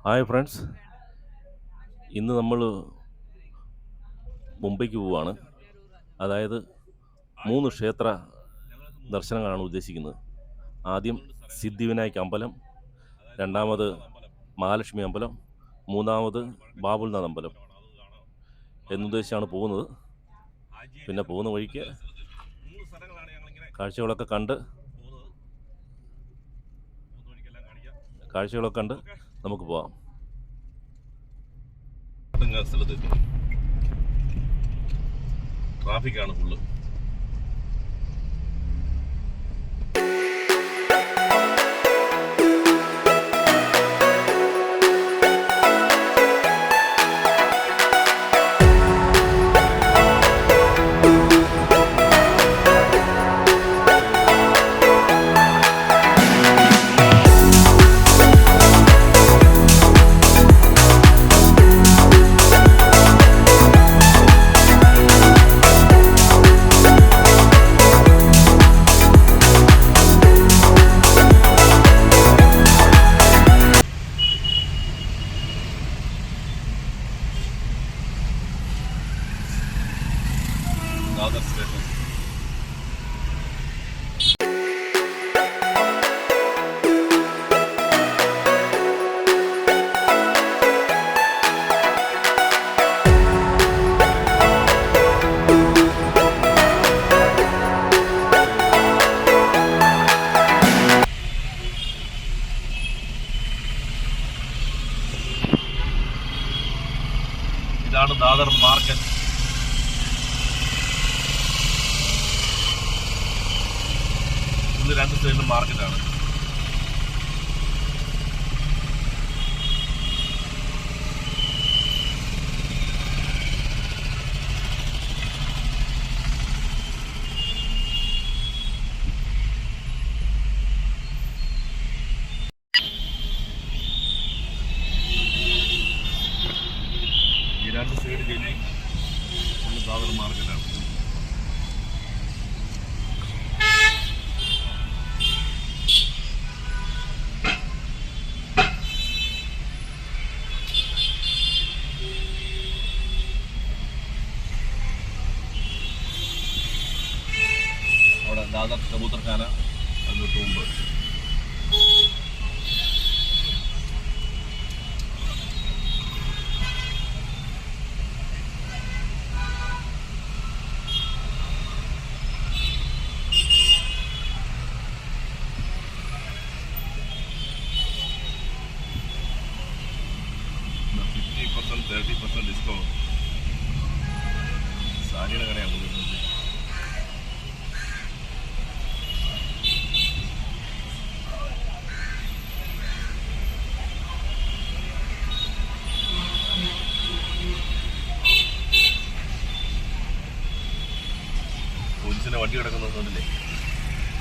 Hi friends, ഇന്ന് നമ്മൾ മുംബൈക്ക് പോവുകയാണ്. അതായത് 3 ക്ഷേത്ര ദർശനങ്ങളാണ് ഉദ്ദേശിക്കുന്നത്. ആദ്യം സിദ്ധിവിനായക് അമ്പലം, രണ്ടാമത് മഹാലക്ഷ്മി അമ്പലം, മൂന്നാമത് ബാബുൽനാഥ് അമ്പലം എന്നുദ്ദേശിച്ചാണ് പോകുന്നത്. പിന്നെ പോകുന്ന വഴിക്ക് കാഴ്ചകളൊക്കെ കണ്ട് നമുക്ക് പോവാം. ട്രാഫിക്കാണ് ഫുള്ള്. ദാദർ സ്റ്റേഷൻ. ഇതാണ് ദാദർ മാർക്കറ്റ്. ഇത് 2 സൈഡിലും മാർക്കറ്റാണ്. ഈ 2 സൈഡ് കഴിഞ്ഞ് ദാദർ മാർക്കറ്റാണ്. അവിടെ ദാദർ കബൂത്തർഖാന അതിനൊട്ട് മുമ്പ്. %, 30% ഡിസ്കൗണ്ട്. സാരിയുടെ കടയാണ് പോകുന്നത്. പോലീസിന്റെ വണ്ടി കിടക്കുന്നതില്ലേ,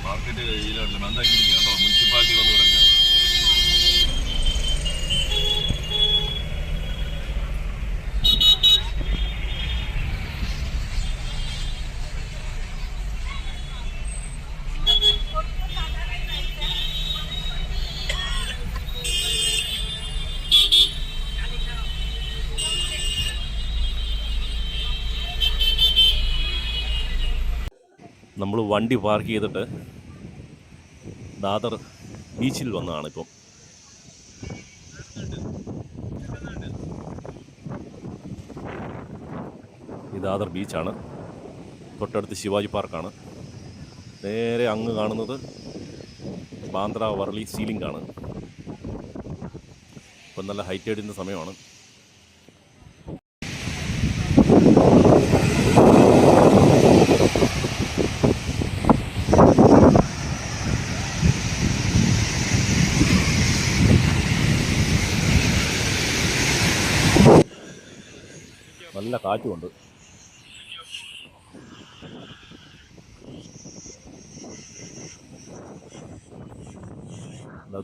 മാർക്കറ്റ് ഇതിലുണ്ട്. എന്തായാലും കണ്ടോ, മുനിസിപ്പാലിറ്റി വന്ന് കിടക്കുക. നമ്മൾ വണ്ടി പാർക്ക് ചെയ്തിട്ട് ദാദർ ബീച്ചിൽ വന്നതാണ് ഇപ്പം. ഈ ദാദർ ബീച്ചാണ്. തൊട്ടടുത്ത് ശിവാജി പാർക്കാണ്. നേരെ അങ്ങ് കാണുന്നത് ബാന്ദ്ര വർളി സീലിംഗ് ആണ്. ഇപ്പം നല്ല ഹൈറ്റ് അടിക്കുന്ന സമയമാണ്. നല്ല കാറ്റുമുണ്ട്.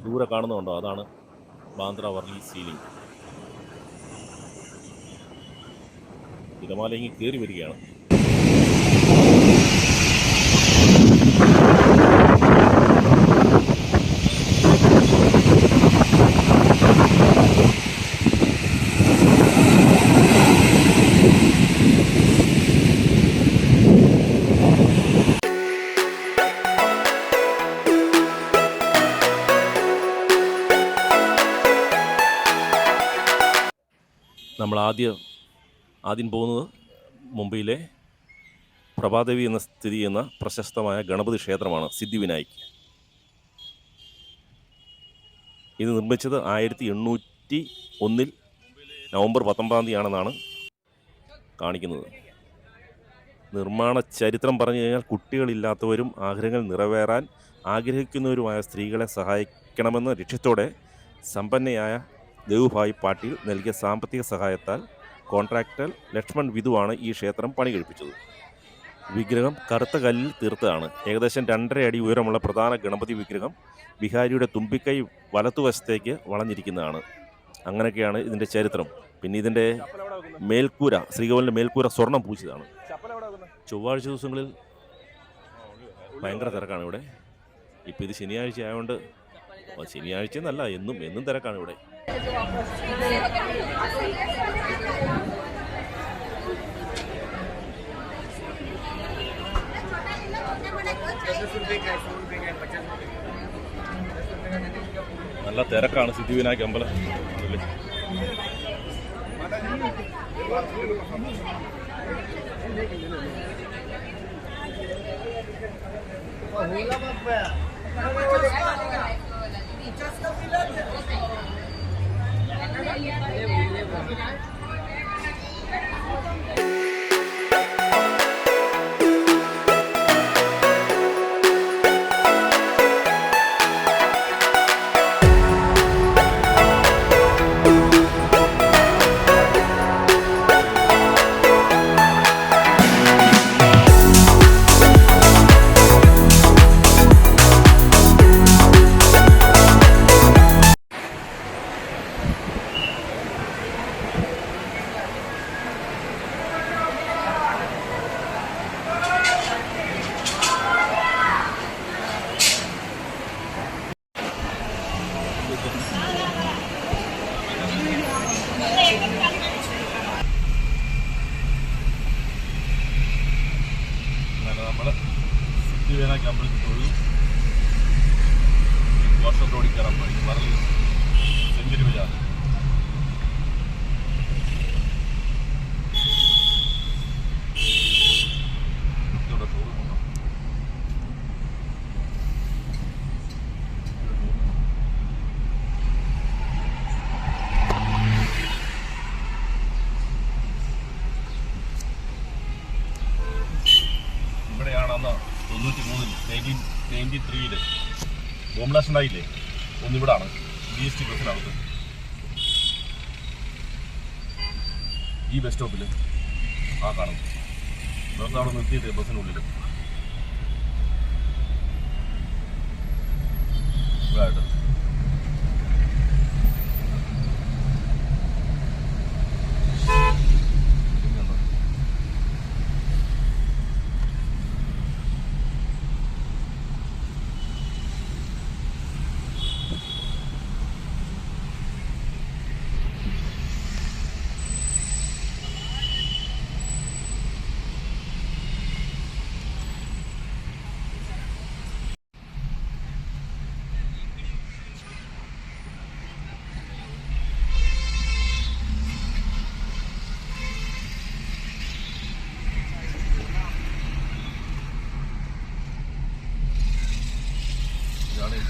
ദൂരെ കാണുന്നുണ്ടോ, അതാണ് ബാന്ദ്ര വർളി സീലിംഗ്. തിരമാല ഇങ്ങ് കയറി വരികയാണ്. നമ്മൾ ആദ്യം പോകുന്നത് മുംബൈയിലെ പ്രഭാദേവി എന്ന സ്ഥിതി ചെയ്യുന്ന പ്രശസ്തമായ ഗണപതി ക്ഷേത്രമാണ് സിദ്ധിവിനായക്. ഇത് നിർമ്മിച്ചത് 1801 നവംബർ 19 കാണിക്കുന്നത്. നിർമ്മാണ ചരിത്രം പറഞ്ഞു കഴിഞ്ഞാൽ കുട്ടികളില്ലാത്തവരും ആഗ്രഹങ്ങൾ നിറവേറാൻ ആഗ്രഹിക്കുന്നവരുമായ സ്ത്രീകളെ സഹായിക്കണമെന്ന ലക്ഷ്യത്തോടെ സമ്പന്നയായ ദേവുഭായ് പാട്ടീൽ നൽകിയ സാമ്പത്തിക സഹായത്താൽ കോൺട്രാക്ടർ ലക്ഷ്മൺ വിധുവാണ് ഈ ക്ഷേത്രം പണി കഴിപ്പിച്ചത്. വിഗ്രഹം കറുത്ത കല്ലിൽ തീർത്തതാണ്. ഏകദേശം 2.5 അടി ഉയരമുള്ള പ്രധാന ഗണപതി വിഗ്രഹം വിഹാരിയുടെ തുമ്പിക്കൈ വലത്തുവശത്തേക്ക് വളഞ്ഞിരിക്കുന്നതാണ്. അങ്ങനെയൊക്കെയാണ് ഇതിൻ്റെ ചരിത്രം. പിന്നെ ഇതിൻ്റെ മേൽക്കൂര, ശ്രീകോവിലിൻ്റെ മേൽക്കൂര സ്വർണം പൂശിയതാണ്. ചൊവ്വാഴ്ച ദിവസങ്ങളിൽ ഭയങ്കര തിരക്കാണ് ഇവിടെ. ഇപ്പോൾ ഇത് ശനിയാഴ്ച ആയതുകൊണ്ട്, ശനിയാഴ്ച എന്നല്ല, എന്നും തിരക്കാണ് ഇവിടെ. നല്ല തിരക്കാണ് സിദ്ധിവിനായക് അമ്പലം. നമ്മൾ സിദ്ധിവിനായക് അമ്പലത്തിൽ തൊഴുതു. വർഷത്തോടി കയറാൻ പോയി വരൽ സെഞ്ചുറി ബജാർ. ഇവിടെയാണ് അന്ന് 1993 ബോംബ് ബ്ലാസ്റ്റ് ഉണ്ടായില്ലേ, ഒന്നിവിടാണ് GST ബസ്സിനകത്ത്. ഈ ബസ് സ്റ്റോപ്പിൽ ആ കാണും ബസ് അവിടെ നിർത്തിയിട്ട് ബസ്സിനുള്ളിൽ ഇതായിട്ട്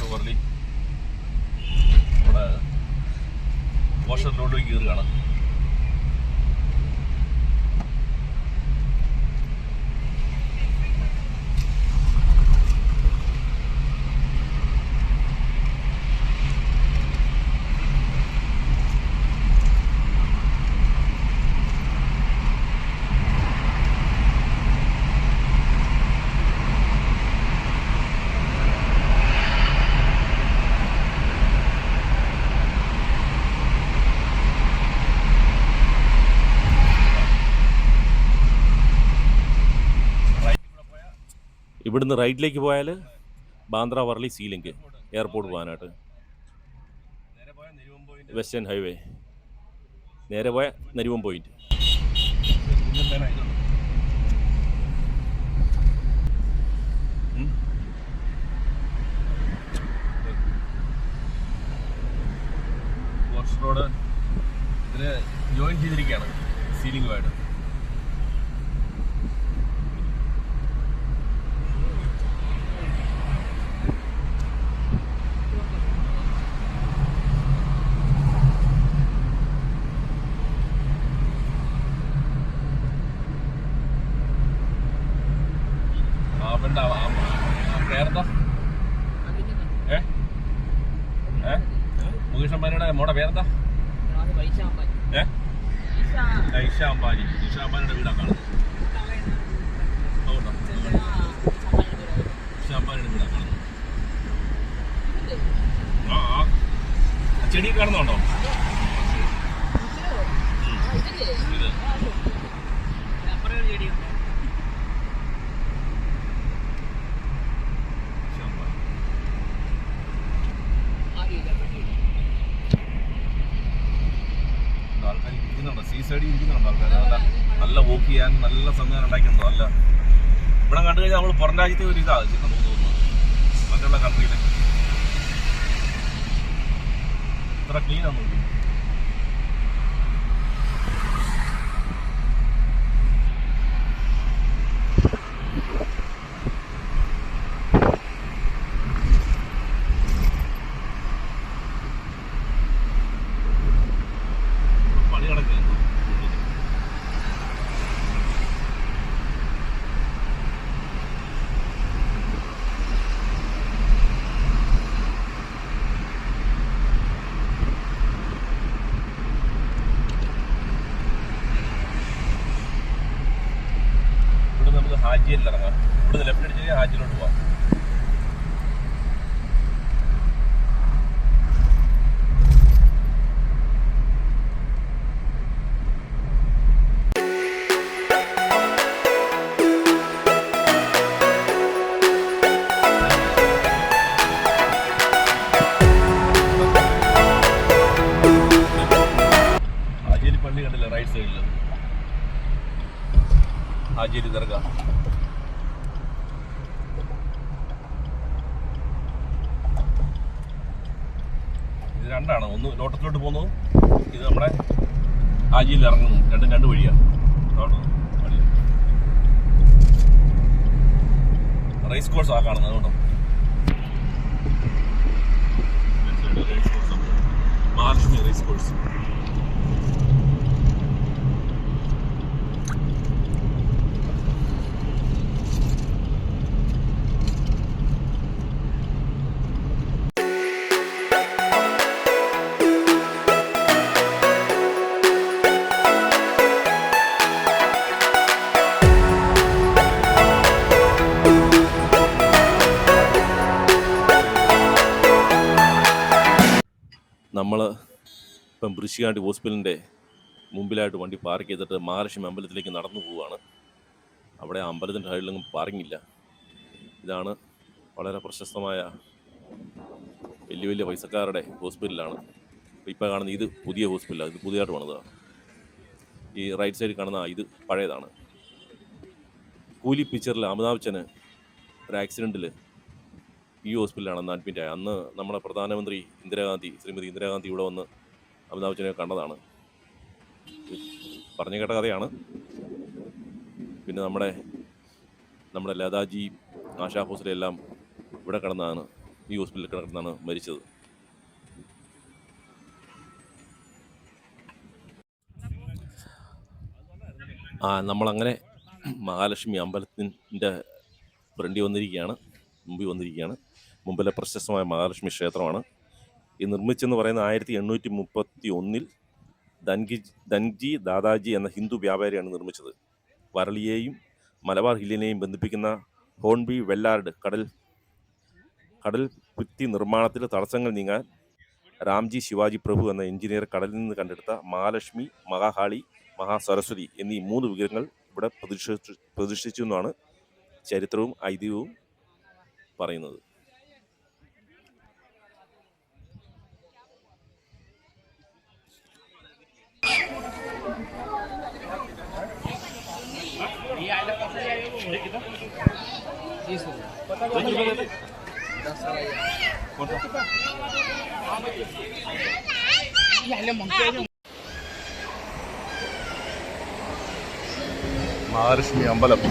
വർലി നമ്മുടെ വാഷർ റോഡിലേക്ക് കയറുകയാണ്. ഇവിടുന്ന് റൈറ്റിലേക്ക് പോയാൽ Bandra Warli see link airport പോകാനായിട്ട്. വെസ്റ്റേൺ ഹൈവേ നേരെ പോയ നരിവം പോയിന്റ്. റോഡ് ഇതിന് ജോയിൻ ചെയ്തിരിക്കുകയാണ് സീലിംഗുമായിട്ട്. പേരെന്താ? മുകേഷ് അംബാനിയുടെ മോടെ പേരെന്താ? ഇഷ അംബാനി. ഇഷ അംബാനിയുടെ വീടാണ് കാണുന്നത്. അതുകൊണ്ടോ ഇഷ അംബാനിയുടെ വീടാണ് കാണുന്നത്. ആ ചെടി കാണുന്നുണ്ടോ? ഇത് ആൾക്കാർ ഇരിക്കുന്നുണ്ടോ? സീ സൈഡിൽ ഇരിക്കുന്നുണ്ടോ ആൾക്കാർ? നല്ല വോക്ക് ചെയ്യാൻ നല്ല സംവിധാനം ഉണ്ടാക്കിയിട്ടുണ്ടോ? നല്ല ഇവിടെ കണ്ടു കഴിഞ്ഞാൽ നമ്മൾ പുറം രാജ്യത്തെ ഒരു ഇതാണ് തോന്നുന്നു. മറ്റുള്ള കൺട്രിയിൽ ഇത്ര ക്ലീൻ ആണെന്ന് നോക്കി. പണി നടക്കുകയാണ്. ഇവിടെ നമുക്ക് ഹാജിയിൽ ഇറങ്ങാം. ഇവിടെ ലെഫ്റ്റ് അടിച്ച് ഹാജിയിലോട്ട് പോവാം. ഹാജിയിൽ പള്ളി കണ്ടില്ല റൈറ്റ് സൈഡിൽ. ഹാജിയിൽ ദർഗ. ഇത് രണ്ടാണ്. ഒന്ന് ലോട്ടത്തിലോട്ട് പോകുന്നതും ഇത് നമ്മുടെ ഹാജിയിൽ ഇറങ്ങുന്നു. രണ്ടും രണ്ട് വഴിയാണ്. റേസ് കോഴ്സ് ആ കാണുന്നത്. അതുകൊണ്ടോ മഹാലക്ഷ്മി റേസ് കോഴ്സ്. നമ്മൾ ഇപ്പം ബൃശ്ശികാണ്ടി ഹോസ്പിറ്റലിൻ്റെ മുമ്പിലായിട്ട് വണ്ടി പാർക്ക് ചെയ്തിട്ട് മഹാലക്ഷ്മി അമ്പലത്തിലേക്ക് നടന്നു പോവുകയാണ്. അവിടെ അമ്പലത്തിൻ്റെ സൈഡിലൊന്നും പാർക്കിംഗ് ഇല്ല. ഇതാണ് വളരെ പ്രശസ്തമായ വലിയ വലിയ പൈസക്കാരുടെ ഹോസ്പിറ്റലാണ്. ഇപ്പോൾ കാണുന്ന ഇത് പുതിയ ഹോസ്പിറ്റലാണ്. ഇത് പുതിയതായിട്ട് പണിതാണ്. ഈ റൈറ്റ് സൈഡിൽ കാണുന്ന ഇത് പഴയതാണ്. കൂലി പിക്ചറിൽ അമിതാഭ് ബച്ചന് ഒരു ആക്സിഡൻറ്റിൽ ഈ ഹോസ്പിറ്റലാണ് അഡ്മിറ്റ് ആയത്. അന്ന് നമ്മുടെ പ്രധാനമന്ത്രി ശ്രീമതി ഇന്ദിരാഗാന്ധി ഇവിടെ വന്ന് അമിതാഭ് ബച്ചനെ കണ്ടതാണ്. പറഞ്ഞു കേട്ട കഥയാണ്. പിന്നെ നമ്മുടെ ലതാജി, ആശാ ഭോസ്ലെ എല്ലാം ഇവിടെ കിടന്നാണ്, ഈ ഹോസ്പിറ്റലിൽ കിടന്നാണ് മരിച്ചത്. നമ്മളങ്ങനെ മഹാലക്ഷ്മി അമ്പലത്തിൻ്റെ മുമ്പിൽ വന്നിരിക്കുകയാണ്. മുമ്പിലെ പ്രശസ്തമായ മഹാലക്ഷ്മി ക്ഷേത്രമാണ്. ഈ നിർമ്മിച്ചെന്ന് പറയുന്ന 1831 ധൻജി ദാദാജി എന്ന ഹിന്ദു വ്യാപാരിയാണ് നിർമ്മിച്ചത്. വരളിയെയും മലബാർ ഹില്ലിനെയും ബന്ധിപ്പിക്കുന്ന ഹോൺബി വെള്ളാർഡ് കടൽ ഭിത്തി നിർമ്മാണത്തിൽ തടസ്സങ്ങൾ നീങ്ങാൻ രാംജി ശിവാജി പ്രഭു എന്ന എഞ്ചിനീയർ കടലിൽ നിന്ന് കണ്ടെടുത്ത മഹാലക്ഷ്മി, മഹാകാളി, മഹാസരസ്വതി എന്നീ 3 വിഗ്രഹങ്ങൾ ഇവിടെ പ്രതിഷ്ഠിച്ചു എന്നാണ് ചരിത്രവും ഐതിഹ്യവും പറയുന്നത്. മഹാലക്ഷ്മി അമ്പലം.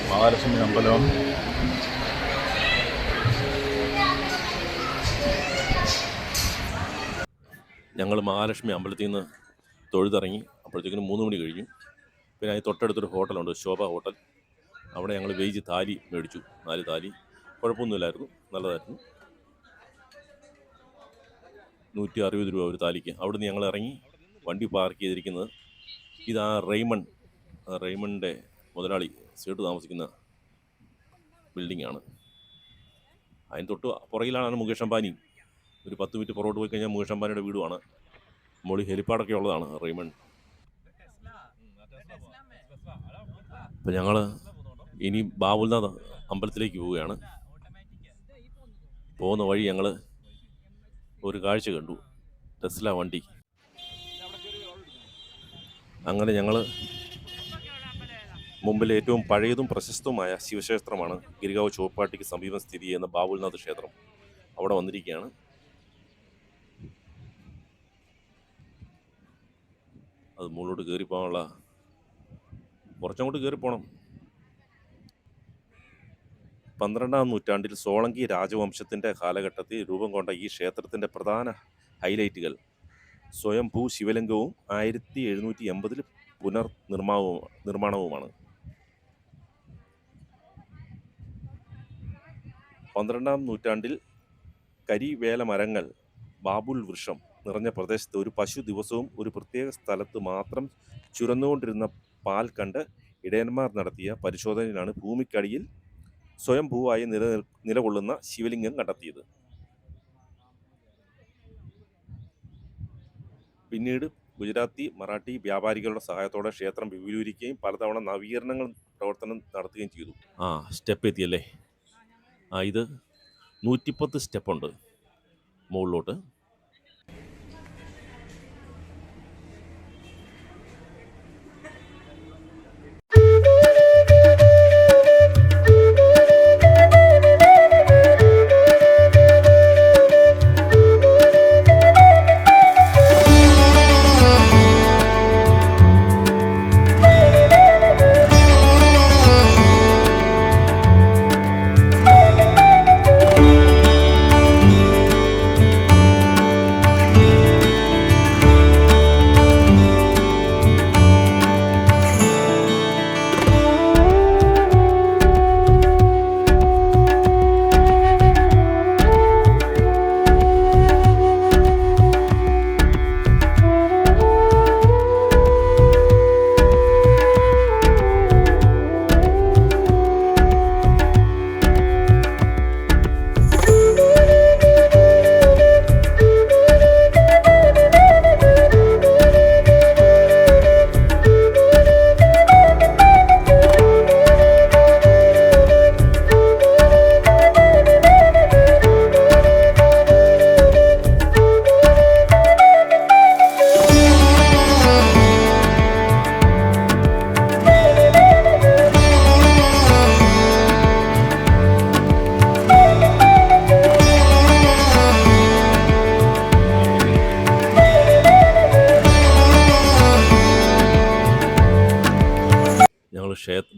മഹാലക്ഷ്മി അമ്പലം. ഞങ്ങൾ മഹാലക്ഷ്മി അമ്പലത്തിൽ നിന്ന് തൊഴുതിറങ്ങി. അപ്പോഴത്തേക്കിനും 3 മണി കഴിഞ്ഞു. പിന്നെ അതിന് തൊട്ടടുത്തൊരു ഹോട്ടലുണ്ട്, ശോഭ ഹോട്ടൽ. അവിടെ ഞങ്ങൾ വെജ് താലി മേടിച്ചു. 4 താലി. കുഴപ്പമൊന്നുമില്ലായിരുന്നു, നല്ലതായിരുന്നു. 160 രൂപ ഒരു താലിക്ക്. അവിടുന്ന് ഞങ്ങൾ ഇറങ്ങി വണ്ടി പാർക്ക് ചെയ്തിരിക്കുന്നത് ഇതാ റെയ്മണിൻ്റെ മുതലാളി സീട്ട് താമസിക്കുന്ന ബിൽഡിങ്ങാണ്. അതിന് തൊട്ട് പുറകിലാണ് മുകേഷ് അംബാനി. ഒരു 10 മിനിറ്റ് പുറകോട്ട് പോയി കഴിഞ്ഞാൽ മുകേഷ് അംബാനിയുടെ വീടുമാണ്. മോളി ഹെലിപ്പാഡൊക്കെ ഉള്ളതാണ് റെയ്മൺ. അപ്പം ഞങ്ങൾ ഇനി ബാബുൽനാഥ് അമ്പലത്തിലേക്ക് പോവുകയാണ്. പോകുന്ന വഴി ഞങ്ങൾ ഒരു കാഴ്ച കണ്ടു, ടെസ്ല വണ്ടി. അങ്ങനെ ഞങ്ങൾ മുമ്പിലെ ഏറ്റവും പഴയതും പ്രശസ്തവുമായ ശിവക്ഷേത്രമാണ് ഗിരികാവ് ചോപ്പാട്ടിക്ക് സമീപം സ്ഥിതി ചെയ്യുന്ന ബാബുൽനാഥ് ക്ഷേത്രം. അവിടെ വന്നിരിക്കുകയാണ്. അത് മുകളിലോട്ട് കയറിപ്പോകാനുള്ള കുറച്ചങ്ങോട്ട് കയറിപ്പോകണം. 12-ാം നൂറ്റാണ്ടിൽ സോളങ്കി രാജവംശത്തിൻ്റെ കാലഘട്ടത്തിൽ രൂപം കൊണ്ട ഈ ക്ഷേത്രത്തിൻ്റെ പ്രധാന ഹൈലൈറ്റുകൾ സ്വയംഭൂ ശിവലിംഗവും 1780-ൽ നിർമ്മാണവുമാണ്. 12-ാം നൂറ്റാണ്ടിൽ കരിവേല മരങ്ങൾ, ബാബുൽ വൃക്ഷം നിറഞ്ഞ പ്രദേശത്ത് ഒരു പശു ദിവസവും ഒരു പ്രത്യേക സ്ഥലത്ത് മാത്രം ചുരന്നുകൊണ്ടിരുന്ന പാൽ കണ്ട് ഇടയന്മാർ നടത്തിയ പരിശോധനയിലാണ് ഭൂമിക്കടിയിൽ സ്വയംഭൂവായി നിലകൊള്ളുന്ന ശിവലിംഗം കണ്ടെത്തിയത്. പിന്നീട് ഗുജറാത്തി, മറാഠി വ്യാപാരികളുടെ സഹായത്തോടെ ക്ഷേത്രം വിപുലീകരിക്കുകയും പലതവണ നവീകരണങ്ങൾ പ്രവർത്തനം നടത്തുകയും ചെയ്തു. സ്റ്റെപ്പ് എത്തിയല്ലേ? ഇത് 110 സ്റ്റെപ്പുണ്ട് മുകളിലോട്ട്.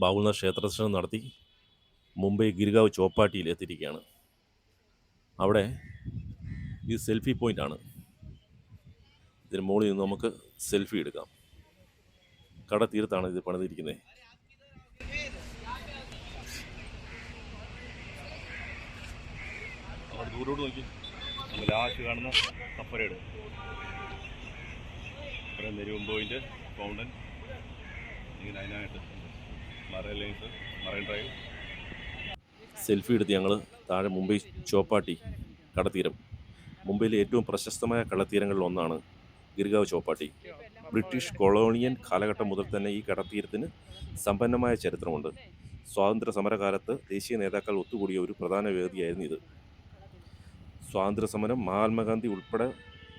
ബാബുൽനാഥ് ക്ഷേത്രദർശനം നടത്തി മുംബൈ ഗിരികാവ് ചോപ്പാട്ടിയിൽ എത്തിയിരിക്കുകയാണ്. അവിടെ ഇത് സെൽഫി പോയിൻ്റാണ്. ഇതിന് മുകളിൽ നിന്ന് നമുക്ക് സെൽഫി എടുക്കാം. കടതീരത്താണ് ഇത് പണിതിരിക്കുന്നത്. ദൂരോട്ട് നോക്കി നമ്മൾ ലാസ്റ്റ് കാണുന്ന കപ്പരേട്, നെരുവം പോയിന്റ്, ഫൗണ്ടൻ, ഇങ്ങനെ അതിനായിട്ട് മറൈൻ ഡ്രൈവ്. സെൽഫി എടുത്ത് ഞങ്ങൾ താഴെ മുംബൈ ചോപ്പാട്ടി കടത്തീരം. മുംബൈയിലെ ഏറ്റവും പ്രശസ്തമായ കടത്തീരങ്ങളിൽ ഒന്നാണ് ഗിരികാവ് ചോപ്പാട്ടി. ബ്രിട്ടീഷ് കൊളോണിയൻ കാലഘട്ടം മുതൽ തന്നെ ഈ കടത്തീരത്തിന് സമ്പന്നമായ ചരിത്രമുണ്ട്. സ്വാതന്ത്ര്യ സമരകാലത്ത് ദേശീയ നേതാക്കൾ ഒത്തുകൂടിയ ഒരു പ്രധാന വേദിയായിരുന്നു ഇത്. സ്വാതന്ത്ര്യസമരം മഹാത്മാഗാന്ധി ഉൾപ്പെടെ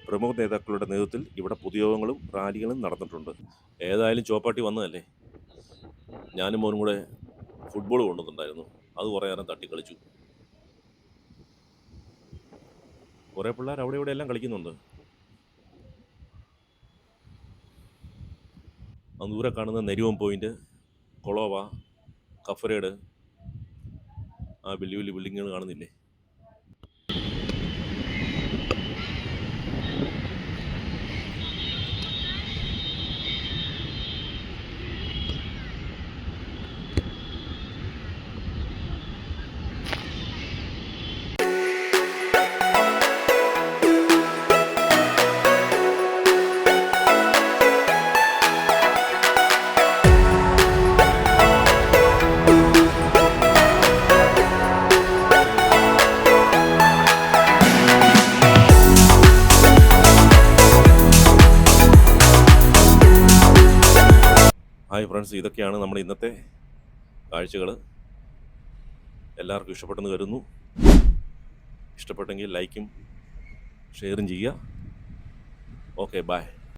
പ്രമുഖ നേതാക്കളുടെ നേതൃത്വത്തിൽ ഇവിടെ പൊതുയോഗങ്ങളും റാലികളും നടന്നിട്ടുണ്ട്. ഏതായാലും ചോപ്പാട്ടി വന്നതല്ലേ, ഞാനും മോനും കൂടെ ഫുട്ബോൾ കൊണ്ടുവന്നിട്ടുണ്ടായിരുന്നു. അത് കുറേ നേരം തട്ടിക്കളിച്ചു. കുറേ പിള്ളേർ അവിടെ ഇവിടെ എല്ലാം കളിക്കുന്നുണ്ട്. ആ ദൂരെ കാണുന്ന നെരുവം പോയിന്റ്, കൊളോവ, കഫരേഡ്, ആ വലിയ വലിയ ബിൽഡിങ്ങുകൾ കാണുന്നില്ലേ? ഹായ് ഫ്രണ്ട്സ്, ഇതൊക്കെയാണ് നമ്മുടെ ഇന്നത്തെ കാഴ്ചകൾ. എല്ലാവർക്കും ഇഷ്ടപ്പെട്ടെന്ന് കരുതുന്നു. ഇഷ്ടപ്പെട്ടെങ്കിൽ ലൈക്കും ഷെയറും ചെയ്യുക. Okay, by.